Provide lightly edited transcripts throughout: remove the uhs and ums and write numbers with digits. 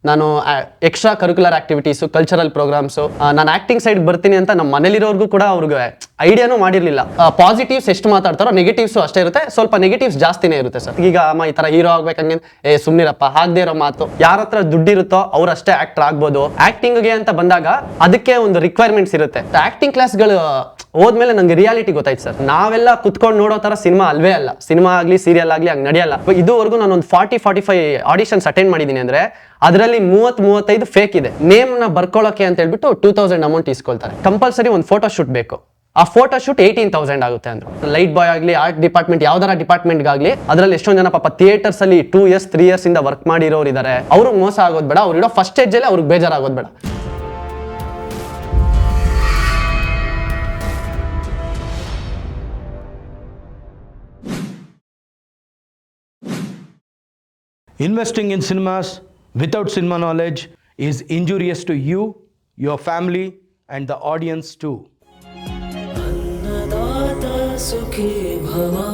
ನಾನು extra curricular activities, cultural programmes, ನಾನು acting side ಬರ್ತೀನಿ ಅಂತ ನಮ್ಮ ಮನೇಲಿರೋರ್ಗೂ ಕೂಡ ಅವ್ರಿಗೆ ಐಡಿಯಾನೂ ಮಾಡಿರಲಿಲ್ಲ. ಪಾಸಿಟಿವ್ಸ್ ಎಷ್ಟು ಮಾತಾಡ್ತಾರೋ ನೆಗೆಟಿವ್ಸು ಅಷ್ಟೇ ಇರುತ್ತೆ, ಸ್ವಲ್ಪ ನೆಗೆಟಿವ್ಸ್ ಜಾಸ್ತಿನೇ ಇರುತ್ತೆ ಸರ್. ಈಗ ಅಮ್ಮ ಈ ಥರ ಹೀರೋ ಆಗ್ಬೇಕಂಗೆ ಸುಮ್ಮನಿರಪ್ಪ, ಆಗದೆ ಇರೋ ಮಾತು. ಯಾರ ಹತ್ರ ದುಡ್ಡಿರುತ್ತೋ ಅವ್ರು ಅಷ್ಟೇ ಆಕ್ಟರ್ ಆಗ್ಬೋದು. ಆಕ್ಟಿಂಗ್ಗೆ ಅಂತ ಬಂದಾಗ ಅದಕ್ಕೆ ಒಂದು ರಿಕ್ವೈರ್ಮೆಂಟ್ಸ್ ಇರುತ್ತೆ. ಆಕ್ಟಿಂಗ್ ಕ್ಲಾಸ್ಗಳು ಹೋದ್ಮೇಲೆ ನಂಗೆ ರಿಯಾಲಿಟಿ ಗೊತ್ತಾಯ್ತು ಸರ್. ನಾವೆಲ್ಲ ಕುತ್ಕೊಂಡು ನೋಡೋ ತರ ಸಿನಿಮಾ ಅಲ್ವೇ ಅಲ್ಲ. ಸಿನಿಮಾ ಆಗ್ಲಿ ಸೀರಿಯಲ್ ಆಗ್ಲಿ ಹಂಗೆ ನಡೆಯಲ್ಲ. ಇದುವರೆಗೂ ನಾನು ಒಂದು 40-45 ಆಡಿಷನ್ಸ್ ಅಟೆಂಡ್ ಮಾಡಿದ್ದೀನಿ ಅಂದ್ರೆ ಅದರಲ್ಲಿ 30-35 ಫೇಕ್ ಇದೆ. ನೇಮ್ ನ ಬರ್ಕೊಳ್ಳೋಕೆ ಅಂತ ಹೇಳ್ಬಿಟ್ಟು 2000 ಅಮೌಂಟ್ ಇಸ್ಕೊಳ್ತಾರೆ. ಕಂಪಲ್ಸರಿ ಒಂದು ಫೋಟೋ ಶೂಟ್ ಬೇಕು. ಆ ಫೋಟೋ ಶೂಟ್ 18,000 ಆಗುತ್ತೆ ಅಂದ್ರು. ಲೈಟ್ ಬಾಯ್ ಆಗ್ಲಿ, ಆರ್ಟ್ ಡಿಪಾರ್ಟ್ಮೆಂಟ್, ಯಾವ್ದಾರ ಡಿಪಾರ್ಟ್ಮೆಂಟ್ ಆಗ್ಲಿ, ಅದ್ರಲ್ಲಿ ಎಷ್ಟೊಂದು ಜನ ಪಾಪ ಥಿಯೇಟರ್ಸ್ ಅಲ್ಲಿ 2 years 3 years ಇಂದ ವರ್ಕ್ ಮಾಡಿರೋರು ಇದಾರೆ. ಅವ್ರಿಗೆ ಮೋಸ ಆಗೋದ್ ಬೇಡ, ಅವ್ರು ಇಡೋ ಫಸ್ಟ್ ಸ್ಟೇಜ್ ಅಲ್ಲಿ ಅವ್ರಿಗೆ ಬೇಜಾರಾಗೋದ್ ಬೇಡ. Investing in cinemas without cinema knowledge is injurious to you, your family, and the audience too. Annadata Sukhi Bhava.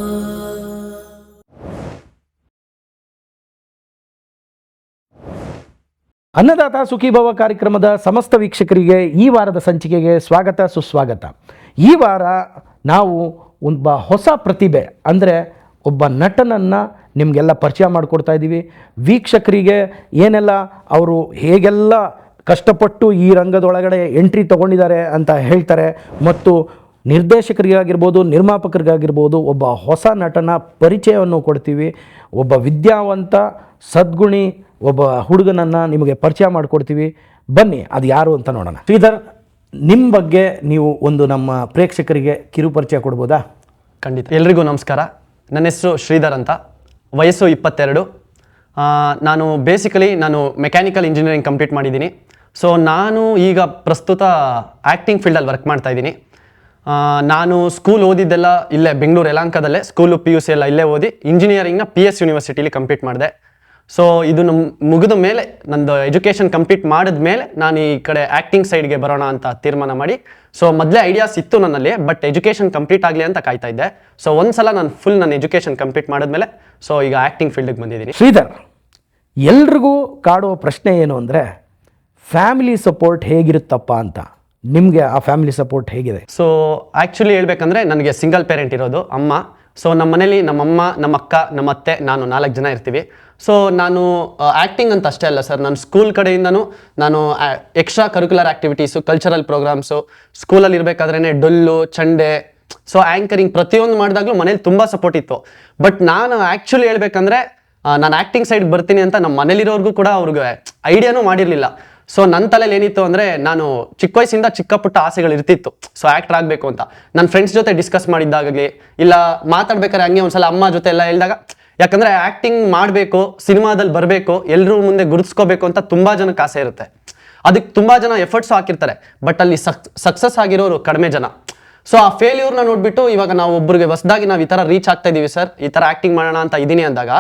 ಅನ್ನದಾತ ಸುಖಿ ಭವ ಕಾರ್ಯಕ್ರಮದ ಸಮಸ್ತ ವೀಕ್ಷಕರಿಗೆ ಈ ವಾರದ ಸಂಚಿಕೆಗೆ ಸ್ವಾಗತ ಸುಸ್ವಾಗತ. ಈ ವಾರ ನಾವು ಒಬ್ಬ ಹೊಸ ಪ್ರತಿಭೆ ಅಂದರೆ ಒಬ್ಬ ನಟನನ್ನು ನಿಮಗೆಲ್ಲ ಪರಿಚಯ ಮಾಡಿಕೊಡ್ತಾ ಇದ್ದೀವಿ. ವೀಕ್ಷಕರಿಗೆ ಏನೆಲ್ಲ ಅವರು ಹೇಗೆಲ್ಲ ಕಷ್ಟಪಟ್ಟು ಈ ರಂಗದೊಳಗಡೆ ಎಂಟ್ರಿ ತೊಗೊಂಡಿದ್ದಾರೆ ಅಂತ ಹೇಳ್ತಾರೆ, ಮತ್ತು ನಿರ್ದೇಶಕರಿಗಾಗಿರ್ಬೋದು, ನಿರ್ಮಾಪಕರಿಗಾಗಿರ್ಬೋದು ಒಬ್ಬ ಹೊಸ ನಟನ ಪರಿಚಯವನ್ನು ಕೊಡ್ತೀವಿ. ಒಬ್ಬ ವಿದ್ಯಾವಂತ ಸದ್ಗುಣಿ ಒಬ್ಬ ಹುಡುಗನನ್ನು ನಿಮಗೆ ಪರಿಚಯ ಮಾಡಿಕೊಡ್ತೀವಿ. ಬನ್ನಿ ಅದು ಯಾರು ಅಂತ ನೋಡೋಣ. ಶ್ರೀಧರ್, ನಿಮ್ಮ ಬಗ್ಗೆ ನೀವು ಒಂದು ನಮ್ಮ ಪ್ರೇಕ್ಷಕರಿಗೆ ಕಿರು ಪರಿಚಯ ಕೊಡ್ಬೋದಾ? ಖಂಡಿತ. ಎಲ್ರಿಗೂ ನಮಸ್ಕಾರ. ನನ್ನ ಹೆಸರು ಶ್ರೀಧರ್ ಅಂತ, ವಯಸ್ಸು 22. ನಾನು ನಾನು ಮೆಕ್ಯಾನಿಕಲ್ ಇಂಜಿನಿಯರಿಂಗ್ ಕಂಪ್ಲೀಟ್ ಮಾಡಿದ್ದೀನಿ. ಸೊ ನಾನು ಈಗ ಪ್ರಸ್ತುತ ಆ್ಯಕ್ಟಿಂಗ್ ಫೀಲ್ಡಲ್ಲಿ ವರ್ಕ್ ಮಾಡ್ತಾಯಿದ್ದೀನಿ. ನಾನು ಸ್ಕೂಲ್ ಓದಿದ್ದೆಲ್ಲ ಇಲ್ಲೇ ಬೆಂಗಳೂರು ಯಲಹಂಕದಲ್ಲೇ, ಸ್ಕೂಲು PUC ಎಲ್ಲ ಇಲ್ಲೇ ಓದಿ ಇಂಜಿನಿಯರಿಂಗ್ನ PS ಯೂನಿವರ್ಸಿಟಿಲಿ ಕಂಪ್ಲೀಟ್ ಮಾಡಿದೆ. ಸೊ ಇದು ಮುಗಿದ ಮೇಲೆ, ನಂದು ಎಜುಕೇಷನ್ ಕಂಪ್ಲೀಟ್ ಮಾಡಿದ ಮೇಲೆ ನಾನು ಈ ಕಡೆ ಆ್ಯಕ್ಟಿಂಗ್ ಸೈಡ್ಗೆ ಬರೋಣ ಅಂತ ತೀರ್ಮಾನ ಮಾಡಿ, ಸೊ ಮೊದಲೇ ಐಡಿಯಾಸ್ ಇತ್ತು ನನ್ನಲ್ಲಿ, ಬಟ್ ಎಜುಕೇಷನ್ ಕಂಪ್ಲೀಟ್ ಆಗಲಿ ಅಂತ ಕಾಯ್ತಾ ಇದ್ದೆ. ಸೊ ಒಂದ್ಸಲ ನಾನು ಫುಲ್ ನನ್ನ ಎಜುಕೇಷನ್ ಕಂಪ್ಲೀಟ್ ಮಾಡಿದ್ಮೇಲೆ ಸೊ ಈಗ ಆ್ಯಕ್ಟಿಂಗ್ ಫೀಲ್ಡಿಗೆ ಬಂದಿದ್ದೀನಿ. ಶ್ರೀಧರ್, ಎಲ್ರಿಗೂ ಕಾಡುವ ಪ್ರಶ್ನೆ ಏನು ಅಂದರೆ ಫ್ಯಾಮಿಲಿ ಸಪೋರ್ಟ್ ಹೇಗಿರುತ್ತಪ್ಪ ಅಂತ. ನಿಮಗೆ ಆ ಫ್ಯಾಮಿಲಿ ಸಪೋರ್ಟ್ ಹೇಗಿದೆ? ಸೊ ಆ್ಯಕ್ಚುಲಿ ಹೇಳ್ಬೇಕಂದ್ರೆ ನನಗೆ ಸಿಂಗಲ್ ಪೇರೆಂಟ್ ಇರೋದು, ಅಮ್ಮ. ಸೊ ನಮ್ಮ ಮನೇಲಿ ನಮ್ಮಮ್ಮ, ನಮ್ಮ ಅಕ್ಕ, ನಮ್ಮ ಅತ್ತೆ, ನಾನು 4 ಜನ ಇರ್ತೀವಿ. ಸೊ ನಾನು ಆ್ಯಕ್ಟಿಂಗ್ ಅಂತ ಅಷ್ಟೇ ಅಲ್ಲ ಸರ್, ನಾನು ಸ್ಕೂಲ್ ಕಡೆಯಿಂದನೂ ನಾನು extra curricular activities, cultural programmes, ಸ್ಕೂಲಲ್ಲಿ ಇರಬೇಕಾದ್ರೇ ಡೊಳ್ಳು, ಚಂಡೆ, ಸೊ ಆ್ಯಂಕರಿಂಗ್ ಪ್ರತಿಯೊಂದು ಮಾಡಿದಾಗಲೂ ಮನೇಲಿ ತುಂಬ ಸಪೋರ್ಟ್ ಇತ್ತು. ಬಟ್ ನಾನು ಆ್ಯಕ್ಚುಲಿ ಹೇಳ್ಬೇಕಂದ್ರೆ ನಾನು ಆ್ಯಕ್ಟಿಂಗ್ ಸೈಡ್ ಬರ್ತೀನಿ ಅಂತ ನಮ್ಮ ಮನೇಲಿರೋರ್ಗೂ ಕೂಡ ಅವ್ರಿಗೆ ಐಡಿಯಾನೂ ಮಾಡಿರಲಿಲ್ಲ. ಸೊ ನನ್ನ ತಲೆಯಲ್ಲಿ ಏನಿತ್ತು ಅಂದರೆ, ನಾನು ಚಿಕ್ಕ ವಯಸ್ಸಿಂದ ಚಿಕ್ಕ ಪುಟ್ಟ ಆಸೆಗಳು ಇರ್ತಿತ್ತು, ಸೊ ಆ್ಯಕ್ಟರ್ ಆಗಬೇಕು ಅಂತ. ನನ್ನ ಫ್ರೆಂಡ್ಸ್ ಜೊತೆ ಡಿಸ್ಕಸ್ ಮಾಡಿದ್ದಾಗಲಿ, ಇಲ್ಲ ಮಾತಾಡ್ಬೇಕಾದ್ರೆ ಹಂಗೆ ಒಂದ್ಸಲ ಅಮ್ಮ ಜೊತೆ ಎಲ್ಲ ಹೇಳಿದಾಗ, ಯಾಕಂದರೆ ಆ್ಯಕ್ಟಿಂಗ್ ಮಾಡಬೇಕು, ಸಿನಿಮಾದಲ್ಲಿ ಬರಬೇಕು, ಎಲ್ಲರೂ ಮುಂದೆ ಗುರುತಿಸ್ಕೋಬೇಕು ಅಂತ ತುಂಬ ಜನಕ್ಕೆ ಆಸೆ ಇರುತ್ತೆ. ಅದಕ್ಕೆ ತುಂಬ ಜನ ಎಫರ್ಟ್ಸು ಹಾಕಿರ್ತಾರೆ, ಬಟ್ ಅಲ್ಲಿ ಸಕ್ಸಸ್ ಆಗಿರೋರು ಕಡಿಮೆ ಜನ. ಸೊ ಆ ಫೇಲ್ಯೂರ್ನ ನೋಡಿಬಿಟ್ಟು ಇವಾಗ ನಾವು ಒಬ್ಬರಿಗೆ ಹೊಸದಾಗಿ ನಾವು ಈ ಥರ ರೀಚ್ ಆಗ್ತಾ ಇದ್ದೀವಿ ಸರ್, ಈ ಥರ ಆ್ಯಕ್ಟಿಂಗ್ ಮಾಡೋಣ ಅಂತ ಇದ್ದೀನಿ ಅಂದಾಗ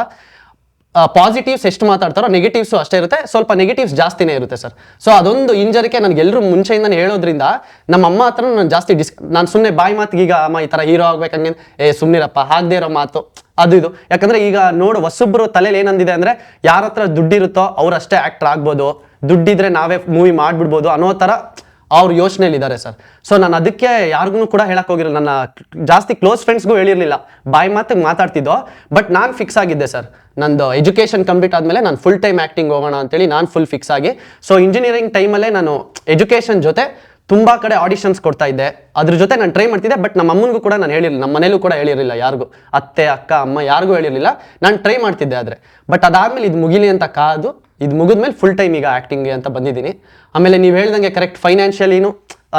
ಪಾಸಿಟಿವ್ಸ್ ಎಷ್ಟು ಮಾತಾಡ್ತಾರೋ ನೆಗೆಟಿವ್ಸು ಅಷ್ಟೇ ಇರುತ್ತೆ, ಸ್ವಲ್ಪ ನೆಗೆಟಿವ್ಸ್ ಜಾಸ್ತಿನೇ ಇರುತ್ತೆ ಸರ್. ಸೊ ಅದೊಂದು ಇಂಜರಿಕೆ ನನಗೆ ಎಲ್ಲರೂ ಮುಂಚೆಯಿಂದನೇ ಹೇಳೋದ್ರಿಂದ ನಮ್ಮ ಅಮ್ಮ ಹತ್ರ ನಾನು ಜಾಸ್ತಿ ನಾನು ಸುಮ್ಮನೆ ಬಾಯಿ ಮಾತಿಗೆ ಈಗ ಅಮ್ಮ ಈ ಥರ ಹೀರೋ ಆಗ್ಬೇಕಂಗೆ ಸುಮ್ಮನಿರಪ್ಪ, ಆಗದೆ ಇರೋ ಮಾತು ಅದು ಇದು. ಯಾಕಂದರೆ ಈಗ ನೋಡು ಹೊಸೊಬ್ಬರು ತಲೆಯಲ್ಲಿ ಏನಂದಿದೆ ಅಂದರೆ, ಯಾರ ಹತ್ರ ದುಡ್ಡಿರುತ್ತೋ ಅವ್ರು ಅಷ್ಟೇ ಆ್ಯಕ್ಟರ್ ಆಗ್ಬೋದು, ದುಡ್ಡಿದ್ರೆ ನಾವೇ ಮೂವಿ ಮಾಡಿಬಿಡ್ಬೋದು ಅನ್ನೋ ಥರ ಅವ್ರ ಯೋಚನೆಯಲ್ಲಿದ್ದಾರೆ ಸರ್. ಸೊ ನಾನು ಅದಕ್ಕೆ ಯಾರಿಗೂ ಕೂಡ ಹೇಳಕ್ಕೆ ಹೋಗಿರಲಿಲ್ಲ, ನನ್ನ ಜಾಸ್ತಿ ಕ್ಲೋಸ್ ಫ್ರೆಂಡ್ಸ್ಗೂ ಹೇಳಿರಲಿಲ್ಲ, ಬಾಯಿ ಮಾತಿಗೆ ಮಾತಾಡ್ತಿದ್ದೋ. ಬಟ್ ನಾನು ಫಿಕ್ಸ್ ಆಗಿದ್ದೆ ಸರ್, ನಂದು ಎಜುಕೇಷನ್ ಕಂಪ್ಲೀಟ್ ಆದಮೇಲೆ ನಾನು ಫುಲ್ ಟೈಮ್ ಆ್ಯಕ್ಟಿಂಗ್ ಹೋಗೋಣ ಅಂತೇಳಿ ನಾನು ಫುಲ್ ಫಿಕ್ಸ್ ಆಗಿ, ಸೊ ಇಂಜಿನಿಯರಿಂಗ್ ಟೈಮಲ್ಲೇ ನಾನು ಎಜುಕೇಷನ್ ಜೊತೆ ತುಂಬ ಕಡೆ ಆಡಿಷನ್ಸ್ ಕೊಡ್ತಾ ಇದ್ದೆ, ಅದ್ರ ಜೊತೆ ನಾನು ಟ್ರೈ ಮಾಡ್ತಿದ್ದೆ. ಬಟ್ ನಮ್ಮ ಅಮ್ಮನಿಗೂ ಕೂಡ ನಾನು ಹೇಳಿರಲಿಲ್ಲ, ನಮ್ಮ ಮನೇಲೂ ಕೂಡ ಹೇಳಿರಲಿಲ್ಲ, ಯಾರಿಗೂ, ಅತ್ತೆ, ಅಕ್ಕ, ಅಮ್ಮ ಯಾರಿಗೂ ಹೇಳಿರಲಿಲ್ಲ, ನಾನು ಟ್ರೈ ಮಾಡ್ತಿದ್ದೆ. ಆದರೆ ಬಟ್ ಅದಾದಮೇಲೆ ಇದು ಮುಗಿಲಿ ಅಂತ ಕಾದು, ಇದು ಮುಗಿದ್ಮೇಲೆ ಫುಲ್ ಟೈಮ್ ಈಗ ಆ್ಯಕ್ಟಿಂಗ್ಗೆ ಅಂತ ಬಂದಿದ್ದೀನಿ. ಆಮೇಲೆ ನೀವು ಹೇಳ್ದಂಗೆ ಕರೆಕ್ಟ್ ಫೈನಾನ್ಷಿಯಲಿನೂ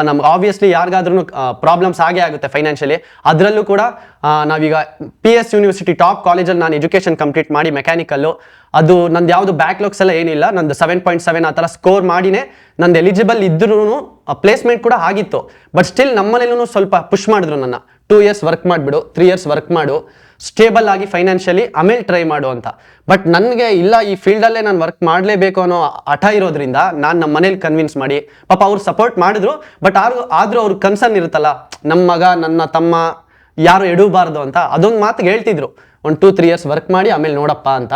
ನಮ್ಗೆ ಆಬ್ವಿಯಸ್ಲಿ ಯಾರಿಗಾದ್ರೂ ಪ್ರಾಬ್ಲಮ್ಸ್ ಆಗೇ ಆಗುತ್ತೆ ಫೈನಾನ್ಷಿಯಲಿ. ಅದರಲ್ಲೂ ಕೂಡ ನಾವೀಗ PS ಯೂನಿವರ್ಸಿಟಿ ಟಾಪ್ ಕಾಲೇಜಲ್ಲಿ ನಾನು ಎಜುಕೇಷನ್ ಕಂಪ್ಲೀಟ್ ಮಾಡಿ ಮೆಕ್ಯಾನಿಕಲ್ಲು, ಅದು ನಂದು ಯಾವುದು ಬ್ಯಾಕ್ಲಾಗ್ಸ್ ಎಲ್ಲ ಏನಿಲ್ಲ, ನಂದು 7.7 ಆ ಥರ ಸ್ಕೋರ್ ಮಾಡಿನೇ ನಂದು ಎಲಿಜಿಬಲ್ ಇದ್ರೂ ಪ್ಲೇಸ್ಮೆಂಟ್ ಕೂಡ ಆಗಿತ್ತು. ಬಟ್ ಸ್ಟಿಲ್ ನಮ್ಮನೇಲೂ ಸ್ವಲ್ಪ ಪುಷ್ ಮಾಡಿದ್ರು ನನ್ನ, 2 years ವರ್ಕ್ ಮಾಡಿಬಿಡು, 3 years ವರ್ಕ್ ಮಾಡು, ಸ್ಟೇಬಲ್ ಆಗಿ ಫೈನಾನ್ಷಿಯಲಿ ಆಮೇಲೆ ಟ್ರೈ ಮಾಡು ಅಂತ. ಬಟ್ ನನಗೆ ಇಲ್ಲ, ಈ ಫೀಲ್ಡಲ್ಲೇ ನಾನು ವರ್ಕ್ ಮಾಡಲೇಬೇಕು ಅನ್ನೋ ಹಠ ಇರೋದ್ರಿಂದ ನಾನು ನಮ್ಮ ಮನೇಲಿ ಕನ್ವಿನ್ಸ್ ಮಾಡಿ, ಪಾಪ ಅವ್ರು ಸಪೋರ್ಟ್ ಮಾಡಿದ್ರು, ಬಟ್ ಆದರೂ ಅವ್ರ ಕನ್ಸರ್ನ್ ಇರುತ್ತಲ್ಲ, ನಮ್ಮ ಮಗ, ನನ್ನ ತಮ್ಮ, ಯಾರು ಎಡಬಾರ್ದು ಅಂತ ಅದೊಂದು ಮಾತಿಗೆ ಹೇಳ್ತಿದ್ರು, 1-2-3 ಇಯರ್ಸ್ ವರ್ಕ್ ಮಾಡಿ ಆಮೇಲೆ ನೋಡಪ್ಪ ಅಂತ.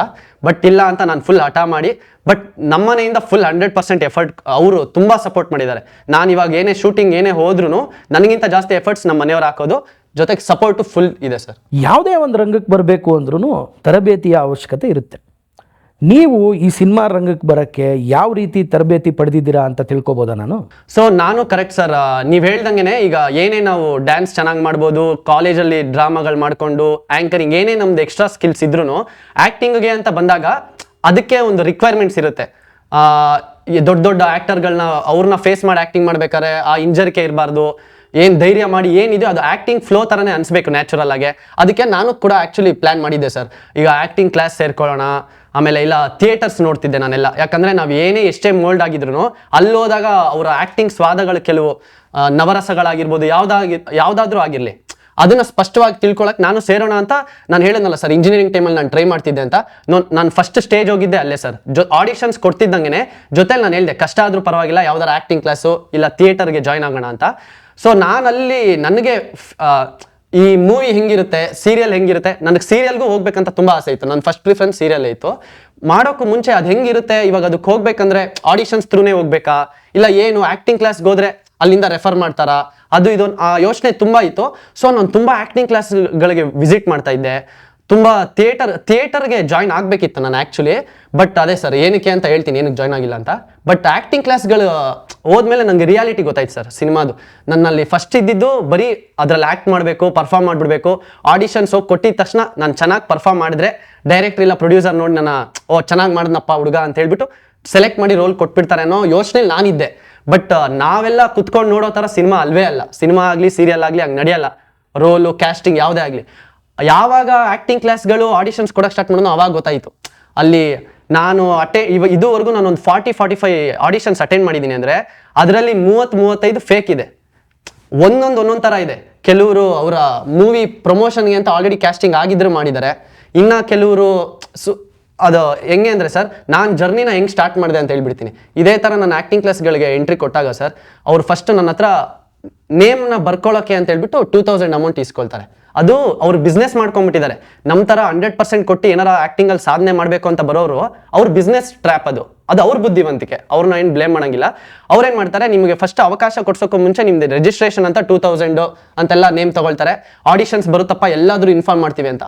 ಬಟ್ ಇಲ್ಲ ಅಂತ ನಾನು ಫುಲ್ ಹಠ ಮಾಡಿ, ಬಟ್ ನಮ್ಮನೆಯಿಂದ ಫುಲ್ 100% ಎಫರ್ಟ್ ಅವರು ತುಂಬ ಸಪೋರ್ಟ್ ಮಾಡಿದ್ದಾರೆ. ನಾನು ಇವಾಗ ಏನೇ ಶೂಟಿಂಗ್ ಏನೇ ಹೋದ್ರೂ ನನಗಿಂತ ಜಾಸ್ತಿ ಎಫರ್ಟ್ಸ್ ನಮ್ಮ ಮನೆಯವ್ರು ಹಾಕೋದು, ಜೊತೆಗೆ ಸಪೋರ್ಟು ಫುಲ್ ಇದೆ ಸರ್. ಯಾವುದೇ ಒಂದು ರಂಗಕ್ಕೆ ಬರಬೇಕು ಅಂದ್ರೂ ತರಬೇತಿಯ ಅವಶ್ಯಕತೆ ಇರುತ್ತೆ. ನೀವು ಈ ಸಿನಿಮಾ ರಂಗಕ್ಕೆ ಬರೋಕ್ಕೆ ಯಾವ ರೀತಿ ತರಬೇತಿ ಪಡೆದಿದ್ದೀರಾ ಅಂತ ತಿಳ್ಕೊಬೋದಾ ನಾನು? ಸೊ ನಾನು ಕರೆಕ್ಟ್ ಸರ್, ನೀವು ಹೇಳ್ದಂಗೆ ಈಗ ಏನೇ ನಾವು ಡ್ಯಾನ್ಸ್ ಚೆನ್ನಾಗಿ ಮಾಡ್ಬೋದು, ಕಾಲೇಜಲ್ಲಿ ಡ್ರಾಮಾಗಳು ಮಾಡಿಕೊಂಡು ಆ್ಯಂಕರಿಂಗ್ ಏನೇ ನಮ್ದು ಎಕ್ಸ್ಟ್ರಾ ಸ್ಕಿಲ್ಸ್ ಇದ್ರೂ ಆ್ಯಕ್ಟಿಂಗ್ಗೆ ಅಂತ ಬಂದಾಗ ಅದಕ್ಕೆ ಒಂದು ರಿಕ್ವೈರ್ಮೆಂಟ್ಸ್ ಇರುತ್ತೆ. ದೊಡ್ಡ ದೊಡ್ಡ ಆ್ಯಕ್ಟರ್ಗಳನ್ನ ಅವ್ರನ್ನ ಫೇಸ್ ಮಾಡಿ ಆ್ಯಕ್ಟಿಂಗ್ ಮಾಡ್ಬೇಕಾದ್ರೆ ಆ ಇಂಜರಿಕೆ ಇರಬಾರ್ದು, ಏನು ಧೈರ್ಯ ಮಾಡಿ ಏನಿದೆ ಅದು ಆ್ಯಕ್ಟಿಂಗ್ ಫ್ಲೋ ಥರನೇ ಅನಿಸ್ಬೇಕು ನ್ಯಾಚುರಲ್ ಆಗಿ. ಅದಕ್ಕೆ ನಾನು ಕೂಡ ಆ್ಯಕ್ಚುಲಿ ಪ್ಲ್ಯಾನ್ ಮಾಡಿದ್ದೆ ಸರ್, ಈಗ ಆ್ಯಕ್ಟಿಂಗ್ ಕ್ಲಾಸ್ ಸೇರ್ಕೊಳ್ಳೋಣ, ಆಮೇಲೆ ಇಲ್ಲ ಥಿಯೇಟರ್ಸ್ ನೋಡ್ತಿದ್ದೆ ನಾನೆಲ್ಲ. ಯಾಕಂದರೆ ನಾವು ಏನೇ ಎಷ್ಟೇ ಮೋಲ್ಡ್ ಆಗಿದ್ರು ಅಲ್ಲಿ ಹೋದಾಗ ಅವರ ಆ್ಯಕ್ಟಿಂಗ್ ಸ್ವಾದಗಳು ಕೆಲವು ನವರಸಗಳಾಗಿರ್ಬೋದು ಯಾವುದಾದ್ರೂ ಆಗಿರಲಿ ಅದನ್ನು ಸ್ಪಷ್ಟವಾಗಿ ತಿಳ್ಕೊಳಕ್ಕೆ ನಾನು ಸೇರೋಣ ಅಂತ ನಾನು ಹೇಳಿದ್ನಲ್ಲ ಸರ್, ಇಂಜಿನಿಯರಿಂಗ್ ಟೈಮಲ್ಲಿ ನಾನು ಟ್ರೈ ಮಾಡ್ತಿದ್ದೆ ಅಂತ. ನಾನು ಫಸ್ಟ್ ಸ್ಟೇಜ್ ಹೋಗಿದ್ದೆ ಅಲ್ಲೇ ಸರ್. ಆಡಿಷನ್ಸ್ ಕೊಡ್ತಿದ್ದಂಗೆ ಜೊತೆಲಿ ನಾನು ಹೇಳಿದೆ ಕಷ್ಟ ಆದರೂ ಪರವಾಗಿಲ್ಲ ಯಾವ್ದಾರು ಆ್ಯಕ್ಟಿಂಗ್ ಕ್ಲಾಸು ಇಲ್ಲ ಥಿಯೇಟರ್ಗೆ ಜಾಯ್ನ್ ಆಗೋಣ ಅಂತ. ಸೊ ನಾನಲ್ಲಿ ನನಗೆ ಈ ಮೂವಿ ಹೆಂಗಿರುತ್ತೆ, ಸೀರಿಯಲ್ ಹೆಂಗಿರುತ್ತೆ, ನನಗೆ ಸೀರಿಯಲ್ಗೂ ಹೋಗ್ಬೇಕಂತ ತುಂಬ ಆಸೆ ಇತ್ತು. ನನ್ನ ಫಸ್ಟ್ ಪ್ರಿಫರೆನ್ಸ್ ಸೀರಿಯಲ್ ಇತ್ತು. ಮಾಡೋಕ್ಕೂ ಮುಂಚೆ ಅದು ಹೆಂಗಿರುತ್ತೆ, ಇವಾಗ ಅದಕ್ಕೆ ಹೋಗ್ಬೇಕಂದ್ರೆ ಆಡಿಷನ್ಸ್ ಥ್ರೂನೇ ಹೋಗ್ಬೇಕಾ ಇಲ್ಲ ಏನು ಆ್ಯಕ್ಟಿಂಗ್ ಕ್ಲಾಸ್ಗೆ ಹೋದ್ರೆ ಅಲ್ಲಿಂದ ರೆಫರ್ ಮಾಡ್ತಾರಾ, ಅದು ಇದೊಂದು ಆ ಯೋಚನೆ ತುಂಬ ಇತ್ತು. ಸೊ ನಾನು ತುಂಬ ಆ್ಯಕ್ಟಿಂಗ್ ಕ್ಲಾಸ್ಗಳಿಗೆ ವಿಸಿಟ್ ಮಾಡ್ತಾ ಇದ್ದೆ, ತುಂಬ ಥಿಯೇಟರ್ಗೆ ಜಾಯ್ನ್ ಆಗಬೇಕಿತ್ತು ನಾನು ಆ್ಯಕ್ಚುಲಿ. ಬಟ್ ಅದೇ ಸರ್ ಏನಕ್ಕೆ ಅಂತ ಹೇಳ್ತೀನಿ, ಏನಕ್ಕೆ ಜಾಯ್ನ್ ಆಗಿಲ್ಲ ಅಂತ. ಬಟ್ ಆ್ಯಕ್ಟಿಂಗ್ ಕ್ಲಾಸ್ಗಳು ಹೋದ್ಮೇಲೆ ನನಗೆ ರಿಯಾಲಿಟಿ ಗೊತ್ತಾಯ್ತು ಸರ್ ಸಿನಿಮಾದು. ನನ್ನಲ್ಲಿ ಫಸ್ಟ್ ಇದ್ದಿದ್ದು ಬರೀ ಅದರಲ್ಲಿ ಆ್ಯಕ್ಟ್ ಮಾಡಬೇಕು, ಪರ್ಫಾರ್ಮ್ ಮಾಡಿಬಿಡ್ಬೇಕು. ಆಡಿಷನ್ಸ್ ಹೋಗಿ ಕೊಟ್ಟಿದ ತಕ್ಷಣ ನಾನು ಚೆನ್ನಾಗಿ ಪರ್ಫಾರ್ಮ್ ಮಾಡಿದ್ರೆ ಡೈರೆಕ್ಟರ್ ಇಲ್ಲ ಪ್ರೊಡ್ಯೂಸರ್ ನೋಡಿ ನನ್ನ ಚೆನ್ನಾಗಿ ಮಾಡಿದ್ನಪ್ಪ ಹುಡುಗ ಅಂತ ಹೇಳ್ಬಿಟ್ಟು ಸೆಲೆಕ್ಟ್ ಮಾಡಿ ರೋಲ್ ಕೊಟ್ಬಿಡ್ತಾರೆ ಅನ್ನೋ ಯೋಚನೆಯಲ್ಲಿ ನಾನಿದ್ದೆ. ಬಟ್ ನಾವೆಲ್ಲ ಕುತ್ಕೊಂಡು ನೋಡೋ ಥರ ಸಿನಿಮಾ ಅಲ್ವೇ ಅಲ್ಲ. ಸಿನಿಮಾ ಆಗಲಿ ಸೀರಿಯಲ್ ಆಗಲಿ ಹಂಗೆ ನಡೆಯಲ್ಲ. ರೋಲು ಕ್ಯಾಸ್ಟಿಂಗ್ ಯಾವುದೇ ಆಗಲಿ. ಯಾವಾಗ ಆ್ಯಕ್ಟಿಂಗ್ ಕ್ಲಾಸ್ಗಳು ಆಡಿಷನ್ಸ್ ಕೊಡೋಕೆ ಸ್ಟಾರ್ಟ್ ಮಾಡೋದು ಅವಾಗ ಗೊತ್ತಾಯಿತು. ಅಲ್ಲಿ ನಾನು ಇದುವರೆಗೂ ನಾನು ಒಂದು 40-45 ಆಡಿಷನ್ಸ್ ಅಟೆಂಡ್ ಮಾಡಿದ್ದೀನಿ. ಅಂದರೆ ಅದರಲ್ಲಿ 30-35 ಫೇಕ್ ಇದೆ, ಒಂದೊಂದು ಥರ ಇದೆ. ಕೆಲವರು ಅವರ ಮೂವಿ ಪ್ರಮೋಷನ್ಗೆ ಅಂತ ಆಲ್ರೆಡಿ ಕ್ಯಾಸ್ಟಿಂಗ್ ಆಗಿದ್ರು ಮಾಡಿದ್ದಾರೆ. ಇನ್ನು ಕೆಲವರು ಅದು ಹೆಂಗೆ ಅಂದರೆ ಸರ್, ನಾನು ಜರ್ನಿನ ಹೆಂಗೆ ಸ್ಟಾರ್ಟ್ ಮಾಡಿದೆ ಅಂತ ಹೇಳ್ಬಿಡ್ತೀನಿ. ಇದೇ ಥರ ನಾನು ಆ್ಯಕ್ಟಿಂಗ್ ಕ್ಲಾಸ್ಗಳಿಗೆ ಎಂಟ್ರಿ ಕೊಟ್ಟಾಗ ಸರ್, ಅವ್ರು ಫಸ್ಟ್ ನನ್ನ ಹತ್ರ ನೇಮ್ನ ಬರ್ಕೊಳ್ಳೋಕ್ಕೆ ಅಂತ ಹೇಳ್ಬಿಟ್ಟು 2000 ಅಮೌಂಟ್ ಇಸ್ಕೊಳ್ತಾರೆ. ಅದು ಅವ್ರು ಬಿಸ್ನೆಸ್ ಮಾಡ್ಕೊಂಡ್ಬಿಟ್ಟಿದ್ದಾರೆ. ನಮ್ಮ ಥರ 100% ಕೊಟ್ಟು ಏನಾರ ಆ್ಯಕ್ಟಿಂಗಲ್ಲಿ ಸಾಧನೆ ಮಾಡಬೇಕು ಅಂತ ಬರೋರು ಅವ್ರ ಬಿಸ್ನೆಸ್ ಟ್ರ್ಯಾಪ್ ಅದು ಅವ್ರ ಬುದ್ಧಿವಂತಿಕೆ. ಅವ್ರನ್ನ ಏನು ಬ್ಲೇಮ್ ಮಾಡೋಂಗಿಲ್ಲ. ಅವ್ರೇನು ಮಾಡ್ತಾರೆ, ನಿಮಗೆ ಫಸ್ಟ್ ಅವಕಾಶ ಕೊಡ್ಸೋಕ್ಕೂ ಮುಂಚೆ ನಿಮ್ಮದು ರಿಜಿಸ್ಟ್ರೇಷನ್ ಅಂತ 2000 ಅಂತೆಲ್ಲ ನೇಮ್ ತೊಗೊಳ್ತಾರೆ. ಆಡಿಷನ್ಸ್ ಬರುತ್ತಪ್ಪ ಎಲ್ಲಾದರೂ ಇನ್ಫಾರ್ಮ್ ಮಾಡ್ತೀವಿ ಅಂತ.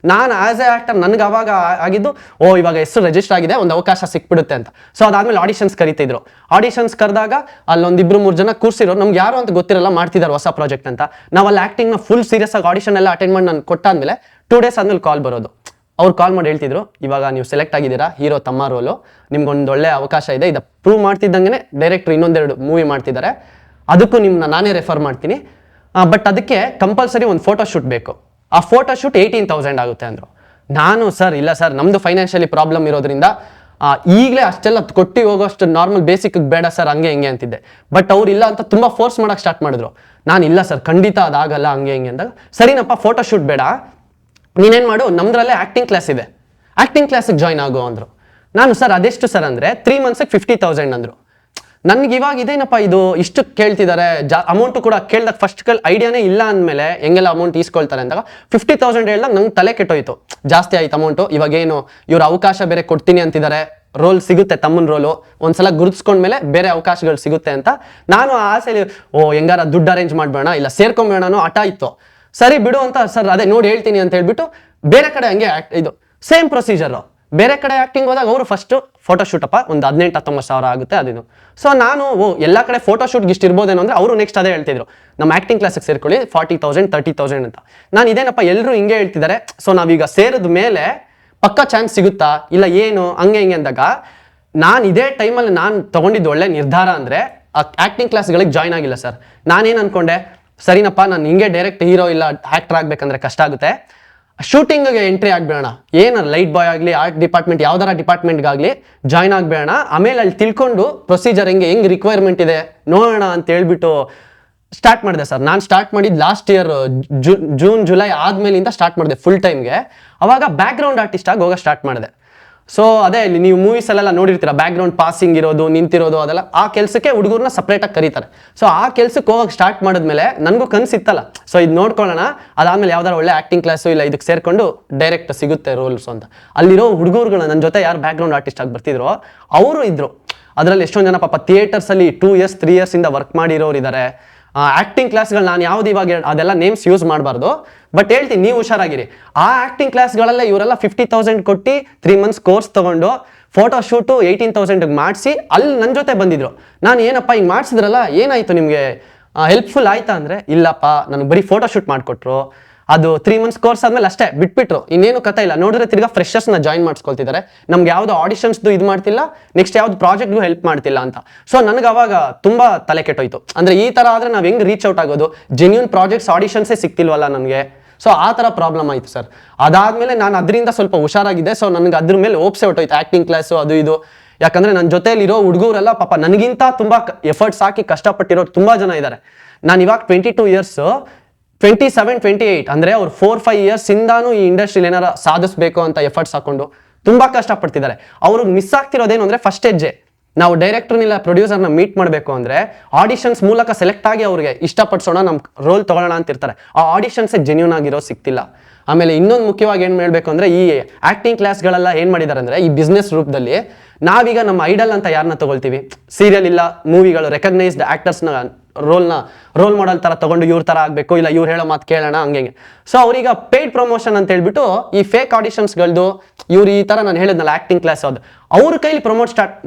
ನಾನು ಆ್ಯಸ್ ಎ ಆ್ಯಕ್ಟರ್ ನನಗೆ ಅವಾಗ ಆಗಿದ್ದು ಇವಾಗ ಹೆಸರು ರಿಜಿಸ್ಟರ್ ಆಗಿದೆ, ಒಂದು ಅವಕಾಶ ಸಿಕ್ಬಿಡುತ್ತೆ ಅಂತ. ಸೊ ಅದಾದಮೇಲೆ ಆಡಿಷನ್ಸ್ ಕರೀತಿದ್ರು. ಆಡಿಷನ್ಸ್ ಕರೆದಾಗ ಅಲ್ಲೊಂದು 2-3 ಜನ ಕೂರಿಸಿರೋ ನಮ್ಗೆ ಯಾರು ಅಂತ ಗೊತ್ತಿರಲ್ಲ, ಮಾಡ್ತಿದ್ದಾರೆ ಹೊಸ ಪ್ರಾಜೆಕ್ಟ್ ಅಂತ. ನಾವು ಅಲ್ಲಿ ಆ್ಯಕ್ಟಿಂಗ್ನ ಫುಲ್ ಸೀರಿಯಸ್ ಆಗಿ ಆಡಿಷನ್ ಎಲ್ಲ ಅಟೆಂಡ್ ಮಾಡಿ ನಾನು ಕೊಟ್ಟಾದ್ಮೇಲೆ 2 ಡೇಸ್ ಆದ್ಮೇಲೆ ಕಾಲ್ ಬರೋದು. ಅವ್ರು ಕಾಲ್ ಮಾಡಿ ಹೇಳ್ತಿದ್ರು, ಇವಾಗ ನೀವು ಸೆಲೆಕ್ಟ್ ಆಗಿದ್ದೀರಾ, ಹೀರೋ ತಮ್ಮ ರೋಲು, ನಿಮ್ಗೊಂದು ಒಳ್ಳೆ ಅವಕಾಶ ಇದೆ. ಇದು ಪ್ರೂವ್ ಮಾಡ್ತಿದ್ದಂಗೆ ಡೈರೆಕ್ಟ್ರು ಇನ್ನೊಂದೆರಡು ಮೂವಿ ಮಾಡ್ತಿದ್ದಾರೆ, ಅದಕ್ಕೂ ನಿಮ್ಮನ್ನ ನಾನೇ ರೆಫರ್ ಮಾಡ್ತೀನಿ. ಬಟ್ ಅದಕ್ಕೆ ಕಂಪಲ್ಸರಿ ಒಂದು ಫೋಟೋ ಶೂಟ್ ಬೇಕು. ಆ ಫೋಟೋ ಶೂಟ್ 18,000 ಆಗುತ್ತೆ ಅಂದರು. ನಾನು ಸರ್ ಇಲ್ಲ ಸರ್, ನಮ್ಮದು ಫೈನಾನ್ಷಿಯಲಿ ಪ್ರಾಬ್ಲಮ್ ಇರೋದ್ರಿಂದ ಈಗಲೇ ಅಷ್ಟೆಲ್ಲ ಕೊಟ್ಟು ಹೋಗೋಷ್ಟು ನಾರ್ಮಲ್ ಬೇಸಿಕ್ ಬೇಡ ಸರ್ ಹಂಗೆ ಹಿಂಗೆ ಅಂತಿದ್ದೆ. ಬಟ್ ಅವ್ರು ಇಲ್ಲ ಅಂತ ತುಂಬ ಫೋರ್ಸ್ ಮಾಡೋಕ್ಕೆ ಸ್ಟಾರ್ಟ್ ಮಾಡಿದ್ರು. ನಾನು ಇಲ್ಲ ಸರ್ ಖಂಡಿತ ಅದಾಗಲ್ಲ ಹಂಗೆ ಹಿಂಗೆ ಅಂದಾಗ, ಸರಿನಪ್ಪ ಫೋಟೋ ಶೂಟ್ ಬೇಡ, ನೀನೇನು ಮಾಡು, ನಮ್ಮದ್ರಲ್ಲೇ ಆ್ಯಕ್ಟಿಂಗ್ ಕ್ಲಾಸ್ ಇದೆ, ಆ್ಯಕ್ಟಿಂಗ್ ಕ್ಲಾಸಿಗೆ ಜಾಯ್ನ್ ಆಗು ಅಂದರು. ನಾನು ಸರ್ ಅದೆಷ್ಟು ಸರ್ ಅಂದರೆ 3 ಮಂತ್ಸಿಗೆ 50,000 ಅಂದರು. ನನಗೆ ಇವಾಗ ಇದೇನಪ್ಪ ಇದು ಇಷ್ಟು ಕೇಳ್ತಿದ್ದಾರೆ, ಅಮೌಂಟು ಕೂಡ ಕೇಳಿದಾಗ ಫಸ್ಟ್ ಐಡಿಯಾನೇ ಇಲ್ಲ ಅಂದಮೇಲೆ ಹೆಂಗೆಲ್ಲ ಅಮೌಂಟ್ ಈಸ್ಕೊಳ್ತಾರೆ ಅಂದಾಗ 50,000 ಹೇಳ್ದಾಗ ನಂಗೆ ತಲೆ ಕೆಟ್ಟೋಯ್ತು. ಜಾಸ್ತಿ ಆಯ್ತು ಅಮೌಂಟು. ಇವಾಗೇನು ಇವ್ರ ಅವಕಾಶ ಬೇರೆ ಕೊಡ್ತೀನಿ ಅಂತಿದ್ದಾರೆ, ರೋಲ್ ಸಿಗುತ್ತೆ ತಮ್ಮನ ರೋಲು, ಒಂದ್ಸಲ ಗುರುತಿಸ್ಕೊಂಡ್ಮೇಲೆ ಬೇರೆ ಅವಕಾಶಗಳು ಸಿಗುತ್ತೆ ಅಂತ ನಾನು ಆಸೆಲಿ ಹೆಂಗಾರ ದುಡ್ಡು ಅರೇಂಜ್ ಮಾಡಬೇಡ ಇಲ್ಲ ಸೇರ್ಕೊಂಬೇಡನೋ ಹಠ ಇತ್ತು. ಸರಿ ಬಿಡು ಅಂತ ಸರ್ ಅದೇ ನೋಡಿ ಹೇಳ್ತೀನಿ ಅಂತ ಹೇಳ್ಬಿಟ್ಟು ಬೇರೆ ಕಡೆ ಹಂಗೆ ಇದು ಸೇಮ್ ಪ್ರೊಸೀಜರು. ಬೇರೆ ಕಡೆ ಆ್ಯಕ್ಟಿಂಗ್ ಹೋದಾಗ ಅವರು ಫಸ್ಟು ಫೋಟೋ ಶೂಟಪ್ಪ ಒಂದು 18-19 ಸಾವಿರ ಆಗುತ್ತೆ ಅದಿದು. ಸೊ ನಾನು ಎಲ್ಲ ಕಡೆ ಫೋಟೋ ಶೂಟ್ಗೆ ಇಷ್ಟು ಇರ್ಬೋದೇನೋ ಅಂದರೆ ಅವರು ನೆಕ್ಸ್ಟ್ ಅದೇ ಹೇಳ್ತಿದ್ರು, ನಮ್ಮ ಆ್ಯಕ್ಟಿಂಗ್ ಕ್ಲಾಸಿಗೆ ಸೇರ್ಕೊಳ್ಳಿ 40,000 30,000 ಅಂತ. ನಾನು ಇದೇನಪ್ಪ ಎಲ್ಲರೂ ಹಿಂಗೆ ಹೇಳ್ತಿದ್ದಾರೆ, ಸೊ ನಾವೀಗ ಸೇರಿದ ಮೇಲೆ ಪಕ್ಕ ಚಾನ್ಸ್ ಸಿಗುತ್ತಾ ಇಲ್ಲ ಏನು ಹಂಗೆ ಹಿಂಗೆ ಅಂದಾಗ ನಾನು ಇದೇ ಟೈಮಲ್ಲಿ ನಾನು ತೊಗೊಂಡಿದ್ದು ಒಳ್ಳೆ ನಿರ್ಧಾರ ಅಂದರೆ ಆ್ಯಕ್ಟಿಂಗ್ ಕ್ಲಾಸ್ಗಳಿಗೆ ಜಾಯ್ನ್ ಆಗಿಲ್ಲ ಸರ್. ನಾನೇನು ಅಂದ್ಕೊಂಡೆ, ಸರಿನಪ್ಪ ನಾನು ಹಿಂಗೆ ಡೈರೆಕ್ಟ್ ಹೀರೋ ಇಲ್ಲ ಆ್ಯಕ್ಟರ್ ಆಗಬೇಕಂದ್ರೆ ಕಷ್ಟ ಆಗುತ್ತೆ, ಶೂಟಿಂಗ್ಗೆ ಎಂಟ್ರಿ ಆಗಬೇಡ, ಏನು ಲೈಟ್ ಬಾಯ್ ಆಗಲಿ ಆರ್ಟ್ ಡಿಪಾರ್ಟ್ಮೆಂಟ್ ಯಾವ್ದಾರ ಡಿಪಾರ್ಟ್ಮೆಂಟ್ಗಾಗಲಿ ಜಾಯ್ನ್ ಆಗಬೇಡ, ಆಮೇಲೆ ಅಲ್ಲಿ ತಿಳ್ಕೊಂಡು ಪ್ರೊಸೀಜರ್ ಹೆಂಗೆ ರಿಕ್ವೈರ್ಮೆಂಟ್ ಇದೆ ನೋಡೋಣ ಅಂತ ಹೇಳ್ಬಿಟ್ಟು ಸ್ಟಾರ್ಟ್ ಮಾಡಿದೆ ಸರ್. ನಾನು ಸ್ಟಾರ್ಟ್ ಮಾಡಿದ್ದು ಲಾಸ್ಟ್ ಇಯರ್ ಜೂನ್ ಜುಲೈ ಆದಮೇಲಿಂದ ಸ್ಟಾರ್ಟ್ ಮಾಡಿದೆ ಫುಲ್ ಟೈಮ್ಗೆ. ಅವಾಗ ಬ್ಯಾಕ್ಗ್ರೌಂಡ್ ಆರ್ಟಿಸ್ಟ್ ಆಗಿ ಹೋಗೋ ಸ್ಟಾರ್ಟ್ ಮಾಡಿದೆ. ಸೊ ಅದೇ ಇಲ್ಲಿ ನೀವು ಮೂವೀಸ್ ಅಲ್ಲೆಲ್ಲ ನೋಡಿರ್ತೀರ, ಬ್ಯಾಕ್ ಗ್ರೌಂಡ್ ಪಾಸಿಂಗ್ ಇರೋದು, ನಿಂತಿರೋದು, ಅದೆಲ್ಲ ಆ ಕೆಲಸಕ್ಕೆ ಹುಡುಗರನ್ನ ಸಪ್ರೇಟಾಗಿ ಕರೀತಾರೆ. ಸೊ ಆ ಕೆಲಸಕ್ಕೆ ಹೋಗಕ್ಕೆ ಸ್ಟಾರ್ಟ್ ಮಾಡಿದ್ಮೇಲೆ ನನಗೂ ಕನಸಿತ್ತಲ್ಲ, ಸೊ ಇದು ನೋಡ್ಕೊಳ್ಳೋಣ, ಅದಾದ್ಮೇಲೆ ಯಾವ್ದಾರು ಒಳ್ಳೆ ಆಕ್ಟಿಂಗ್ ಕ್ಲಾಸು ಇಲ್ಲ ಇದಕ್ಕೆ ಸೇರ್ಕೊಂಡು ಡೈರೆಕ್ಟ್ ಸಿಗುತ್ತೆ ರೋಲ್ಸ್ ಅಂತ. ಅಲ್ಲಿರೋ ಹುಡುಗರುಗಳು ನನ್ನ ಜೊತೆ ಯಾರು ಬ್ಯಾಕ್ ಗ್ರೌಂಡ್ ಆರ್ಟಿಸ್ಟ್ ಆಗಿ ಬರ್ತಿದ್ರು ಅವರು ಇದ್ರು. ಅದರಲ್ಲಿ ಎಷ್ಟೊಂದು ಜನ ಪಾಪ ಥಿಯೇಟರ್ಸ್ ಅಲ್ಲಿ 2 years 3 years ಇಂದ ವರ್ಕ್ ಮಾಡಿರೋರು ಇದ್ದಾರೆ. ಆಕ್ಟಿಂಗ್ ಕ್ಲಾಸ್ಗಳು ನಾನು ಯಾವ್ದು ಇವಾಗ ಅದೆಲ್ಲ ನೇಮ್ಸ್ ಯೂಸ್ ಮಾಡಬಾರ್ದು, ಬಟ್ ಹೇಳ್ತೀನಿ ನೀವು ಹುಷಾರಾಗಿರಿ. ಆ ಆಕ್ಟಿಂಗ್ ಕ್ಲಾಸ್ಗಳೆಲ್ಲ ಇವರೆಲ್ಲ 50,000 ಕೊಟ್ಟು 3 months ಕೋರ್ಸ್ ತಗೊಂಡು ಫೋಟೋ ಶೂಟು 18,000 ಮಾಡಿಸಿ ಅಲ್ಲಿ ನನ್ನ ಜೊತೆ ಬಂದಿದ್ರು. ನಾನು ಏನಪ್ಪ ಹಿಂಗೆ ಮಾಡಿಸಿದ್ರಲ್ಲ, ಏನಾಯ್ತು ನಿಮಗೆ, ಹೆಲ್ಪ್ಫುಲ್ ಆಯ್ತಾ ಅಂದರೆ ಇಲ್ಲಪ್ಪ ನನಗೆ ಬರೀ ಫೋಟೋ ಶೂಟ್ ಮಾಡಿಕೊಟ್ರು, ಅದು 3 months ಕೋರ್ಸ್ ಆದ್ಮೇಲೆ ಅಷ್ಟೇ ಬಿಟ್ಬಿಟ್ರು, ಇನ್ನೇನು ಕಥೆ ಇಲ್ಲ. ನೋಡಿದ್ರೆ ತಿರ್ಗಾ ಫ್ರೆಶರ್ಸ್ನ ಜಾಯಿನ್ ಮಾಡಿಸ್ಕೊಳ್ತಿದ್ದಾರೆ, ನಮ್ಗೆ ಯಾವ್ದು ಆಡಿಷನ್ಸ್ದು ಇದು ಮಾಡ್ತಿಲ್ಲ, ನೆಕ್ಸ್ಟ್ ಯಾವ್ದು ಪ್ರಾಜೆಕ್ಟ್ಗೂ ಹೆಲ್ಪ್ ಮಾಡ್ತಿಲ್ಲ ಅಂತ. ಸೊ ನನಗೆ ಅವಾಗ ತುಂಬಾ ತಲೆ ಕೆಟ್ಟೋಯ್ತು. ಅಂದ್ರೆ ಈ ತರ ಆದ್ರೆ ನಾವು ಹೆಂಗ್ ರೀಚ್ ಔಟ್ ಆಗೋದು, ಜೆನ್ಯೂನ್ ಪ್ರಾಜೆಕ್ಟ್ಸ್ ಆಡಿಷನ್ಸೇ ಸಿಕ್ತಿಲ್ವಲ್ಲ ನನಗೆ. ಸೊ ಆ ಥರ ಪ್ರಾಬ್ಲಮ್ ಆಯಿತು ಸರ್. ಅದಾದ್ಮೇಲೆ ನಾನು ಅದರಿಂದ ಸ್ವಲ್ಪ ಹುಷಾರಾಗಿದ್ದೆ. ಸೊ ನನಗೆ ಅದ್ರ ಮೇಲೆ ಓಪ್ಸೆ ಹೊಟ್ಟೋಯ್ತು ಆಕ್ಟಿಂಗ್ ಕ್ಲಾಸು ಅದು ಇದು. ಯಾಕಂದ್ರೆ ನನ್ನ ಜೊತೆಲಿರೋ ಹುಡುಗರೆಲ್ಲ ಪಾಪ ನನಗಿಂತ ತುಂಬಾ ಎಫರ್ಟ್ಸ್ ಹಾಕಿ ಕಷ್ಟಪಟ್ಟಿರೋರು ತುಂಬಾ ಜನ ಇದ್ದಾರೆ. ನಾನು ಇವಾಗ 22 years, 27, 28 ಅಂದ್ರೆ ಅವ್ರು 4-5 years ಇಂದಾನು ಈ ಇಂಡಸ್ಟ್ರಿಲಿ ಏನಾರ ಸಾಧಿಸಬೇಕು ಅಂತ ಎಫರ್ಟ್ಸ್ ಹಾಕೊಂಡು ತುಂಬಾ ಕಷ್ಟಪಡ್ತಿದ್ದಾರೆ. ಅವ್ರಿಗೆ ಮಿಸ್ ಆಗ್ತಿರೋದೇನು ಅಂದ್ರೆ ಫಸ್ಟ್ ಹೆಜ್ಜೆ. ನಾವು ಡೈರೆಕ್ಟರ್ನಿಲ್ಲ ಪ್ರೊಡ್ಯೂಸರ್ನ ಮೀಟ್ ಮಾಡಬೇಕು ಅಂದ್ರೆ ಆಡಿಷನ್ಸ್ ಮೂಲಕ ಸೆಲೆಕ್ಟ್ ಆಗಿ ಅವ್ರಿಗೆ ಇಷ್ಟಪಡಿಸೋಣ, ನಮ್ಮ ರೋಲ್ ತಗೊಳ್ಳೋಣ ಅಂತ ಇರ್ತಾರೆ. ಆ ಆಡಿಷನ್ಸ್ ಜೆನ್ಯೂನ್ ಆಗಿರೋ ಸಿಗ್ತಿಲ್ಲ. ಆಮೇಲೆ ಇನ್ನೊಂದು ಮುಖ್ಯವಾಗಿ ಏನು ಮಾಡಬೇಕು ಅಂದ್ರೆ, ಈ ಆಕ್ಟಿಂಗ್ ಕ್ಲಾಸ್ಗಳೆಲ್ಲ ಏನು ಮಾಡಿದ್ದಾರೆ ಅಂದ್ರೆ ಈ ಬಿಸ್ನೆಸ್ ರೂಪದಲ್ಲಿ ನಾವೀಗ ನಮ್ಮ ಐಡಲ್ ಅಂತ ಯಾರನ್ನ ತಗೊಳ್ತೀವಿ, ಸೀರಿಯಲ್ ಇಲ್ಲ ಮೂವಿಗಳು ರೆಕಗ್ನೈಸ್ಡ್ ಆಕ್ಟರ್ಸ್ನ ರೋಲ್ ಮಾಡೆಲ್ ತರ ತಗೊಂಡು ಇವ್ರ ತರ ಆಗ್ಬೇಕು, ಇಲ್ಲ ಇವ್ರು ಹೇಳೋ ಮಾತು ಕೇಳೋಣ ಹಂಗೆ. ಸೊ ಅವ್ರೀಗ ಪೇಯ್ಡ್ ಪ್ರಮೋಷನ್ ಅಂತ ಹೇಳ್ಬಿಟ್ಟು ಈ ಫೇಕ್ ಆಡಿಷನ್ಸ್ಗಳದ್ದು ಇವ್ರು ಈ ತರ ನಾನು ಹೇಳಿದ್ನಲ್ಲ ಆಕ್ಟಿಂಗ್ ಕ್ಲಾಸ್, ಅದು ಅವ್ರ ಕೈಲಿ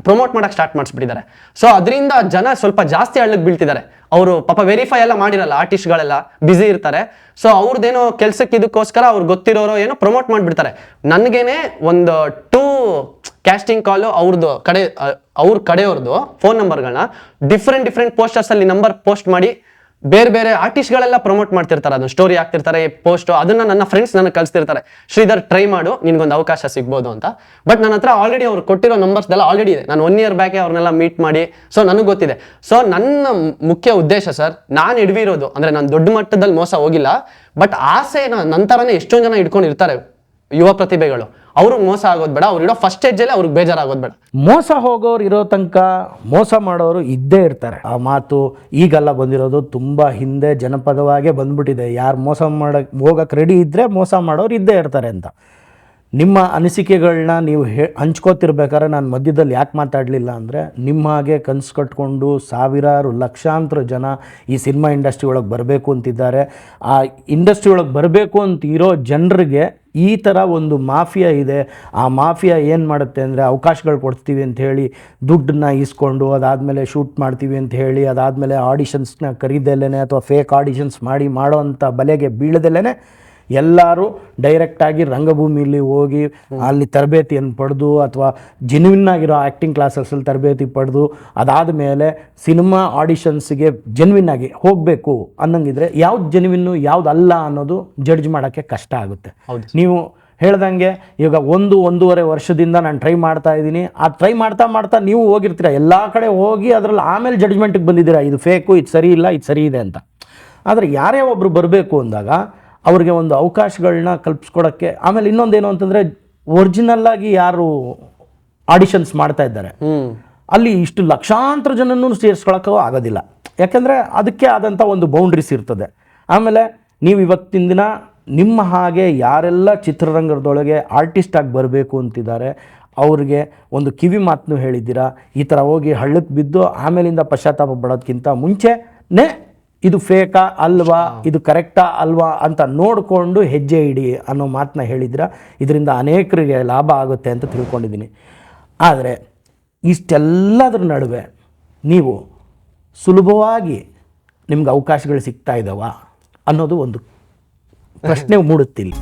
ಪ್ರಮೋಟ್ ಮಾಡಕ್ ಸ್ಟಾರ್ಟ್ ಮಾಡಿಸ್ಬಿಟ್ಟಿದ್ದಾರೆ. ಸೊ ಅದರಿಂದ ಜನ ಸ್ವಲ್ಪ ಜಾಸ್ತಿ ಹಳ್ಳಕ್ಕೆ ಬೀಳ್ತಿದ್ದಾರೆ. ಅವರು ಪಾಪ ವೆರಿಫೈ ಎಲ್ಲ ಮಾಡಿರಲ್ಲ, ಆರ್ಟಿಸ್ಟ್ಗಳೆಲ್ಲ ಬ್ಯುಸಿ ಇರ್ತಾರೆ. ಸೊ ಅವ್ರದ್ದೇನೋ ಕೆಲ್ಸಕ್ಕೆ ಇದಕ್ಕೋಸ್ಕರ ಅವ್ರಿಗೆ ಗೊತ್ತಿರೋರು ಏನೋ ಪ್ರಮೋಟ್ ಮಾಡಿಬಿಡ್ತಾರೆ. ನನಗೇನೆ ಒಂದು 2 ಕ್ಯಾಸ್ಟಿಂಗ್ ಕಾಲು ಅವ್ರ ಕಡೆಯವ್ರದ್ದು ಫೋನ್ ನಂಬರ್ಗಳನ್ನ ಡಿಫ್ರೆಂಟ್ ಪೋಸ್ಟರ್ಸ್ ಅಲ್ಲಿ ನಂಬರ್ ಪೋಸ್ಟ್ ಮಾಡಿ ಬೇರೆ ಆರ್ಟಿಸ್ಟ್ಗಳೆಲ್ಲ ಪ್ರಮೋಟ್ ಮಾಡ್ತಿರ್ತಾರೆ, ಅದನ್ನ ಸ್ಟೋರಿ ಹಾಕ್ತಿರ್ತಾರೆ, ಪೋಸ್ಟ್. ಅದನ್ನ ನನ್ನ ಫ್ರೆಂಡ್ಸ್ ನನಗೆ ಕಳಿಸ್ತಿರ್ತಾರೆ, ಶ್ರೀಧರ್ ಟ್ರೈ ಮಾಡು, ನಿನ್ಗೊಂದು ಅವಕಾಶ ಸಿಗ್ಬೋದು ಅಂತ. ಬಟ್ ನನ್ನ ಹತ್ರ ಆಲ್ರೆಡಿ ಅವ್ರು ಕೊಟ್ಟಿರೋ ನಂಬರ್ಸ್ದೆಲ್ಲ ಆಲ್ರೆಡಿ ಇದೆ. ನಾನು 1 year ಬ್ಯಾಕೆ ಅವ್ರನ್ನೆಲ್ಲ ಮೀಟ್ ಮಾಡಿ, ಸೊ ನನಗೆ ಗೊತ್ತಿದೆ. ಸೊ ನನ್ನ ಮುಖ್ಯ ಉದ್ದೇಶ ಸರ್, ನಾನು ಹಿಡ್ವಿರೋದು ಅಂದ್ರೆ ನಾನು ದೊಡ್ಡ ಮಟ್ಟದಲ್ಲಿ ಮೋಸ ಹೋಗಿಲ್ಲ, ಬಟ್ ಆಸೆ ನಂತರನೇ ಎಷ್ಟೊಂದು ಜನ ಇಟ್ಕೊಂಡಿರ್ತಾರೆ ಯುವ ಪ್ರತಿಭೆಗಳು, ಅವ್ರಿಗೆ ಮೋಸ ಆಗೋದು ಬೇಡ, ಅವ್ರು ಇಡೋ ಫಸ್ಟ್ ಹೆಜ್ಜೆಲೆ ಅವ್ರಿಗೆ ಬೇಜಾರಾಗೋದು ಬೇಡ. ಮೋಸ ಹೋಗೋರು ಇರೋ ತನಕ ಮೋಸ ಮಾಡೋರು ಇದ್ದೇ ಇರ್ತಾರೆ. ಆ ಮಾತು ಈಗೆಲ್ಲ ಬಂದಿರೋದು, ತುಂಬ ಹಿಂದೆ ಜನಪದವಾಗೇ ಬಂದ್ಬಿಟ್ಟಿದೆ. ಯಾರು ಮೋಸ ಹೋಗಕ್ಕೆ ರೆಡಿ ಇದ್ದರೆ ಮೋಸ ಮಾಡೋರು ಇದ್ದೇ ಇರ್ತಾರೆ ಅಂತ. ನಿಮ್ಮ ಅನಿಸಿಕೆಗಳನ್ನ ನೀವು ಹಂಚ್ಕೋತಿರ್ಬೇಕಾದ್ರೆ ನಾನು ಮಧ್ಯದಲ್ಲಿ ಯಾಕೆ ಮಾತಾಡಲಿಲ್ಲ ಅಂದರೆ, ನಿಮ್ಮ ಹಾಗೆ ಕನಸು ಕಟ್ಕೊಂಡು ಸಾವಿರಾರು ಲಕ್ಷಾಂತರ ಜನ ಈ ಸಿನಿಮಾ ಇಂಡಸ್ಟ್ರಿ ಒಳಗೆ ಬರಬೇಕು ಅಂತಿದ್ದಾರೆ. ಆ ಇಂಡಸ್ಟ್ರಿ ಒಳಗೆ ಬರಬೇಕು ಅಂತ ಇರೋ ಜನರಿಗೆ ಈ ಥರ ಒಂದು ಮಾಫಿಯಾ ಇದೆ. ಆ ಮಾಫಿಯಾ ಏನು ಮಾಡುತ್ತೆ ಅಂದರೆ, ಅವಕಾಶಗಳು ಕೊಡ್ತೀವಿ ಅಂತ ಹೇಳಿ ದುಡ್ಡನ್ನ ಇಸ್ಕೊಂಡು ಅದಾದಮೇಲೆ ಶೂಟ್ ಮಾಡ್ತೀವಿ ಅಂತ ಹೇಳಿ ಅದಾದಮೇಲೆ ಆಡಿಷನ್ಸ್ನ ಕರೀದಲ್ಲೇ ಅಥವಾ ಫೇಕ್ ಆಡಿಷನ್ಸ್ ಮಾಡೋ ಅಂಥ ಬಲೆಗೆ ಬೀಳದಲ್ಲೇ ಎಲ್ಲರೂ ಡೈರೆಕ್ಟಾಗಿ ರಂಗಭೂಮಿಲಿ ಹೋಗಿ ಅಲ್ಲಿ ತರಬೇತಿಯನ್ನು ಪಡೆದು ಅಥವಾ ಜೆನ್ಯೂನ್ ಆಗಿರೋ ಆ್ಯಕ್ಟಿಂಗ್ ಕ್ಲಾಸಸ್ಸಲ್ಲಿ ತರಬೇತಿ ಪಡೆದು ಅದಾದ ಮೇಲೆ ಸಿನಿಮಾ ಆಡಿಷನ್ಸ್ಗೆ ಜೆನ್ಯೂನ್ ಆಗಿ ಹೋಗಬೇಕು ಅನ್ನಂಗಿದ್ರೆ ಯಾವ್ದು ಜೆನ್ಯೂನ್ನು ಯಾವ್ದು ಅಲ್ಲ ಅನ್ನೋದು ಜಡ್ಜ್ ಮಾಡೋಕ್ಕೆ ಕಷ್ಟ ಆಗುತ್ತೆ. ನೀವು ಹೇಳ್ದಂಗೆ ಈಗ 1-1.5 ವರ್ಷದಿಂದ ನಾನು ಟ್ರೈ ಮಾಡ್ತಾ ಇದ್ದೀನಿ. ಆ ಟ್ರೈ ಮಾಡ್ತಾ ನೀವು ಹೋಗಿರ್ತೀರ, ಎಲ್ಲ ಕಡೆ ಹೋಗಿ ಅದರಲ್ಲಿ ಆಮೇಲೆ ಜಡ್ಜ್ಮೆಂಟಿಗೆ ಬಂದಿದ್ದೀರಾ, ಇದು ಫೇಕು, ಇದು ಸರಿ ಇಲ್ಲ, ಇದು ಸರಿ ಇದೆ ಅಂತ. ಆದರೆ ಯಾರೇ ಒಬ್ಬರು ಬರಬೇಕು ಅಂದಾಗ ಅವ್ರಿಗೆ ಒಂದು ಅವಕಾಶಗಳನ್ನ ಕಲ್ಪಿಸ್ಕೊಡೋಕ್ಕೆ. ಆಮೇಲೆ ಇನ್ನೊಂದೇನು ಅಂತಂದರೆ, ಒರಿಜಿನಲ್ಲಾಗಿ ಯಾರು ಆಡಿಷನ್ಸ್ ಮಾಡ್ತಾ ಇದ್ದಾರೆ ಅಲ್ಲಿ ಇಷ್ಟು ಲಕ್ಷಾಂತರ ಜನನೂ ಸೇರಿಸ್ಕೊಳಕ್ಕೂ ಆಗೋದಿಲ್ಲ. ಯಾಕೆಂದರೆ ಅದಕ್ಕೆ ಆದಂಥ ಒಂದು ಬೌಂಡ್ರೀಸ್ ಇರ್ತದೆ. ಆಮೇಲೆ ನೀವು ಇವತ್ತಿನ ದಿನ ನಿಮ್ಮ ಹಾಗೆ ಯಾರೆಲ್ಲ ಚಿತ್ರರಂಗದೊಳಗೆ ಆರ್ಟಿಸ್ಟಾಗಿ ಬರಬೇಕು ಅಂತಿದ್ದಾರೆ ಅವ್ರಿಗೆ ಒಂದು ಕಿವಿ ಮಾತನ್ನು ಹೇಳಿದ್ದೀರಾ. ಈ ಥರ ಹೋಗಿ ಹಳ್ಳಕ್ಕೆ ಬಿದ್ದು ಆಮೇಲಿಂದ ಪಶ್ಚಾತ್ತಾಪ ಪಡೋದಕ್ಕಿಂತ ಮುಂಚೆನೇ ಇದು ಫೇಕಾ ಅಲ್ವಾ, ಇದು ಕರೆಕ್ಟಾ ಅಲ್ವಾ ಅಂತ ನೋಡಿಕೊಂಡು ಹೆಜ್ಜೆ ಇಡಿ ಅನ್ನೋ ಮಾತನ್ನ ಹೇಳಿದ್ರೆ ಇದರಿಂದ ಅನೇಕರಿಗೆ ಲಾಭ ಆಗುತ್ತೆ ಅಂತ ತಿಳ್ಕೊಂಡಿದ್ದೀನಿ. ಆದರೆ ಇಷ್ಟೆಲ್ಲದರ ನಡುವೆ ನೀವು ಸುಲಭವಾಗಿ ನಿಮ್ಗೆ ಅವಕಾಶಗಳು ಸಿಗ್ತಾ ಇದ್ದಾವ ಅನ್ನೋದು ಒಂದು ಪ್ರಶ್ನೆ ಮೂಡುತ್ತಿಲ್ಲ.